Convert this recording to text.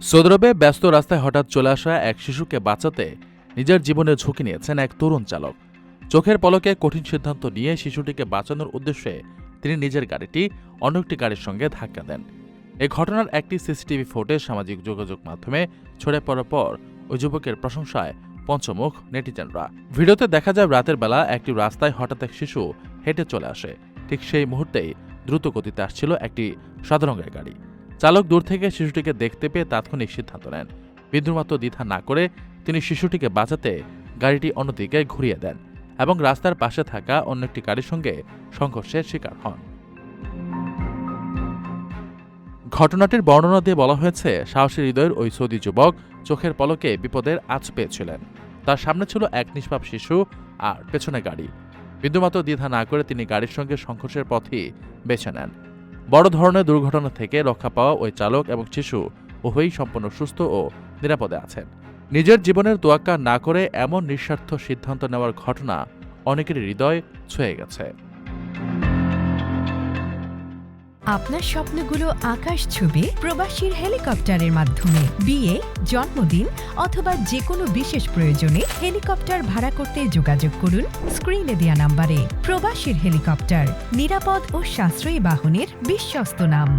Saudi আরবে ব্যস্ত রাস্তায় হঠাৎ চলে আসা এক শিশুকে বাঁচাতে নিজের জীবনের ঝুঁকি নিয়েছেন এক তরুণ চালক। চোখের পলকে কঠিন সিদ্ধান্ত নিয়ে শিশুটিকে বাঁচানোর উদ্দেশ্যে তিনি নিজের গাড়িটি অন্য একটি গাড়ির সঙ্গে ধাক্কা দেন। এই ঘটনার একটি সিসিটিভি ফুটেজ সামাজিক যোগাযোগ মাধ্যমে ছড়িয়ে পড়ার পর ওই যুবকের প্রশংসায় পঞ্চমুখ নেটিজেনরা। ভিডিওতে দেখা যায় রাতের বেলা একটি রাস্তায় হঠাৎ এক শিশু হেঁটে চলে আসে। ঠিক সেই মুহূর্তেই দ্রুত গতিতে আসছিল একটি সাদা রঙের গাড়ি। চালক দূর থেকে শিশুটিকে দেখতে পেয়ে তাৎক্ষণিক সিদ্ধান্ত নেন। বিন্দুমাত্র দ্বিধা না করে তিনি শিশুটিকে বাঁচাতে গাড়িটি অন্যদিকে ঘুরিয়ে দেন এবং রাস্তার পাশে থাকা অন্য একটি গাড়ির সঙ্গে সংঘর্ষের শিকার হন। ঘটনাটির বর্ণনা দিয়ে বলা হয়েছে, সাহসী হৃদয়ের ওই সৌদি যুবক চোখের পলকে বিপদের আঁচ পেয়েছিলেন। তার সামনে ছিল এক নিষ্পাপ শিশু আর পেছনে গাড়ি। বিন্দুমাত্র দ্বিধা না করে তিনি গাড়ির সঙ্গে সংঘর্ষের পথই বেছে নেন। বড় ধরনের দুর্ঘটনা থেকে রক্ষা পাওয়া ওই চালক এবং শিশু উভয়ই সম্পূর্ণ সুস্থ ও নিরাপদে আছেন। নিজের জীবনের তোয়াক্কা না করে এমন নিঃস্বার্থ সিদ্ধান্ত নেওয়ার ঘটনা অনেকেরই হৃদয় ছুঁয়ে গেছে। আপনার স্বপ্নগুলো আকাশ ছুবে প্রবাসীর হেলিকপ্টারের মাধ্যমে। বিয়ে, জন্মদিন অথবা যে কোনো বিশেষ প্রয়োজনে হেলিকপ্টার ভাড়া করতে যোগাযোগ করুন স্ক্রিনে দেয়া নাম্বারে। প্রবাসীর হেলিকপ্টার, নিরাপদ ও সাশ্রয়ী বাহনের বিশ্বস্ত নাম।